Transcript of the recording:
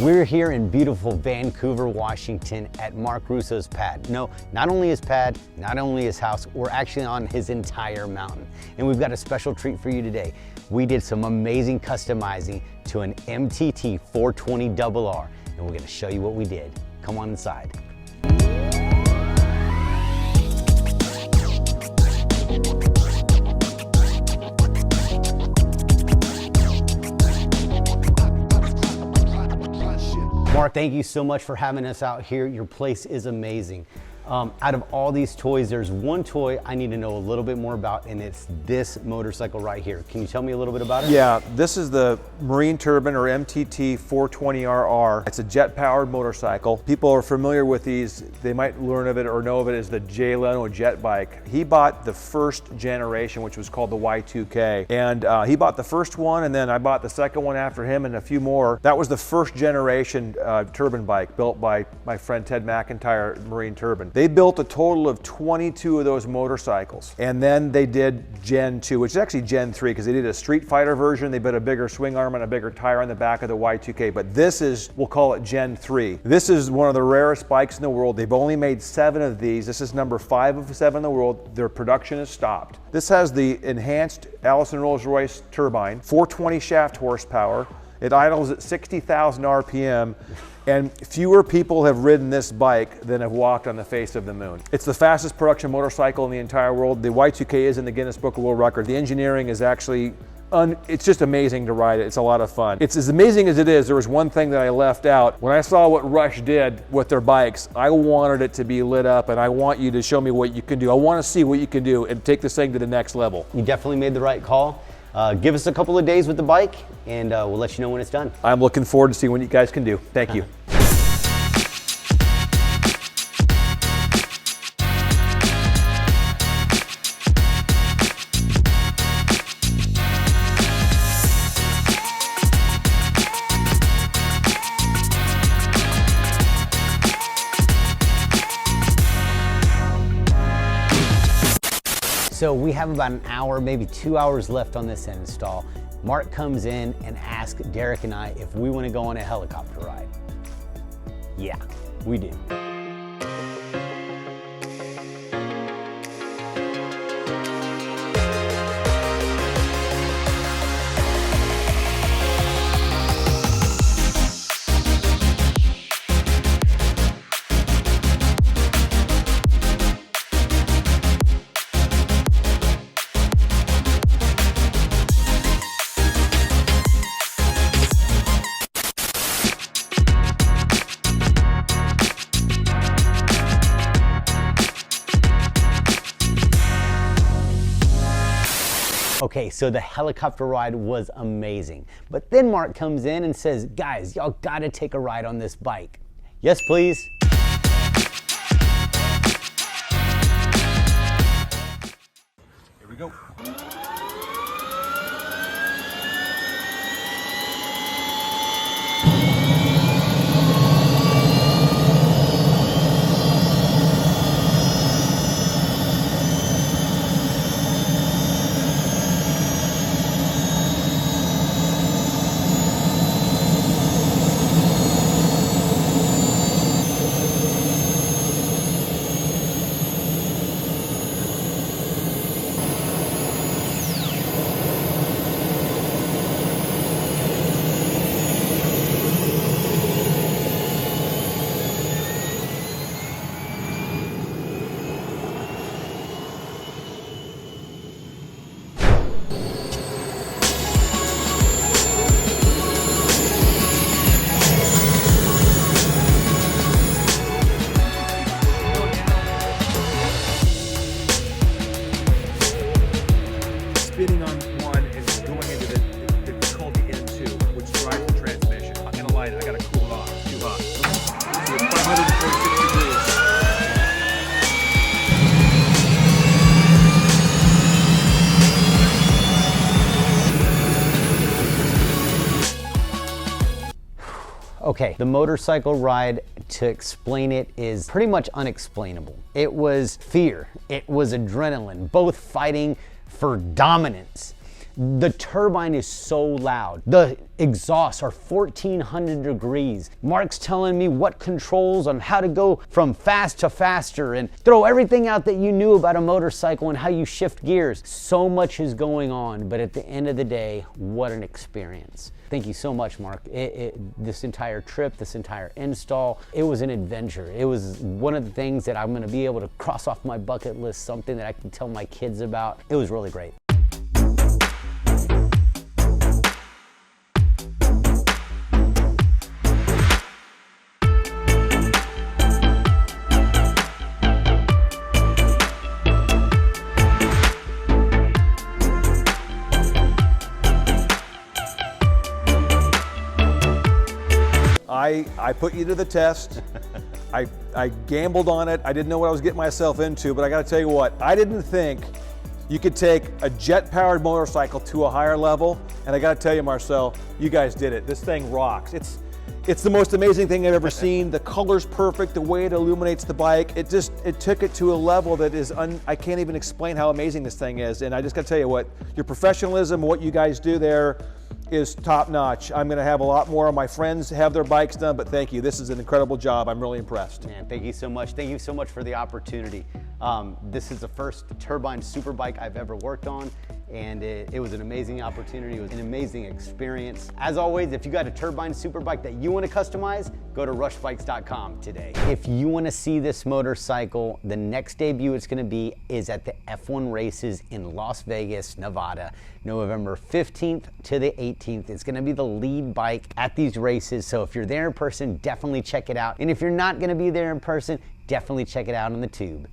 We're here in beautiful Vancouver, Washington at Mark Russo's pad. No, not only his pad, not only his house, we're actually on his entire mountain. And we've got a special treat for you today. We did some amazing customizing to an MTT 420RR, and we're gonna show you what we did. Come on inside. Mark, thank you so much for having us out here. Your place is amazing. Out of all these toys, there's one toy I need to know a little bit more about, and it's this motorcycle right here. Can you tell me a little bit about it? Yeah, this is the Marine Turbine, or MTT 420RR. It's a jet-powered motorcycle. People are familiar with these. They might learn of it or know of it as the Jay Leno jet bike. He bought the first generation, which was called the Y2K. And he bought the first one, and then I bought the second one after him and a few more. That was the first generation turbine bike built by my friend Ted McIntyre, Marine Turbine. They built a total of 22 of those motorcycles. And then they did Gen 2, which is actually Gen 3, because they did a Street Fighter version. They put a bigger swing arm and a bigger tire on the back of the Y2K. But this is, we'll call it Gen 3. This is one of the rarest bikes in the world. They've only made 7 of these. This is number 5 of 7 in the world. Their production is stopped. This has the enhanced Allison Rolls-Royce turbine, 420 shaft horsepower. It idles at 60,000 RPM. And fewer people have ridden this bike than have walked on the face of the moon. It's the fastest production motorcycle in the entire world. The Y2K is in the Guinness Book of World Record. The engineering is actually, it's just amazing to ride it. It's a lot of fun. It's as amazing as it is. There was one thing that I left out. When I saw what Rush did with their bikes, I wanted it to be lit up, and I want you to show me what you can do. I want to see what you can do and take this thing to the next level. You definitely made the right call. Give us a couple of days with the bike, and we'll let you know when it's done. I'm looking forward to seeing what you guys can do. Thank you. So we have about an hour, maybe 2 hours left on this install. Mark comes in and asks Derek and I if we want to go on a helicopter ride. Yeah, we do. Okay, so the helicopter ride was amazing. But then Mark comes in and says, guys, y'all gotta take a ride on this bike. Yes, please. Here we go. Spinning on one and going into the called the N2, which drives the transmission. I'm gonna light it. I gotta cool it off. It's too hot. So it's 546 degrees. Okay, the motorcycle ride, to explain it, is pretty much unexplainable. It was fear, it was adrenaline, both fighting for dominance. The turbine is so loud. The exhausts are 1400 degrees. Mark's telling me what controls on how to go from fast to faster and throw everything out that you knew about a motorcycle and how you shift gears. So much is going on, but at the end of the day, what an experience. Thank you so much, Mark. This entire trip, this entire install, it was an adventure. It was one of the things that I'm gonna be able to cross off my bucket list, something that I can tell my kids about. It was really great. I put you to the test. I gambled on it. I didn't know what I was getting myself into, but I gotta tell you what, I didn't think you could take a jet-powered motorcycle to a higher level, and I gotta tell you, Marcel, you guys did it. This thing rocks. It's the most amazing thing I've ever seen. The color's perfect, the way it illuminates the bike. It took it to a level that is, I can't even explain how amazing this thing is. And I just gotta tell you what, your professionalism, what you guys do there is top notch. I'm gonna have a lot more of my friends have their bikes done, but thank you. This is an incredible job. I'm really impressed. Man, thank you so much. Thank you so much for the opportunity. This is the first Turbine Superbike I've ever worked on, and it was an amazing opportunity. It was an amazing experience. As always, if you got a Turbine Superbike that you want to customize, go to rushbikes.com today. If you want to see this motorcycle, the next debut it's going to be is at the F1 races in Las Vegas, Nevada, November 15th to the 18th. It's going to be the lead bike at these races, so if you're there in person, definitely check it out. And if you're not going to be there in person, definitely check it out on the tube.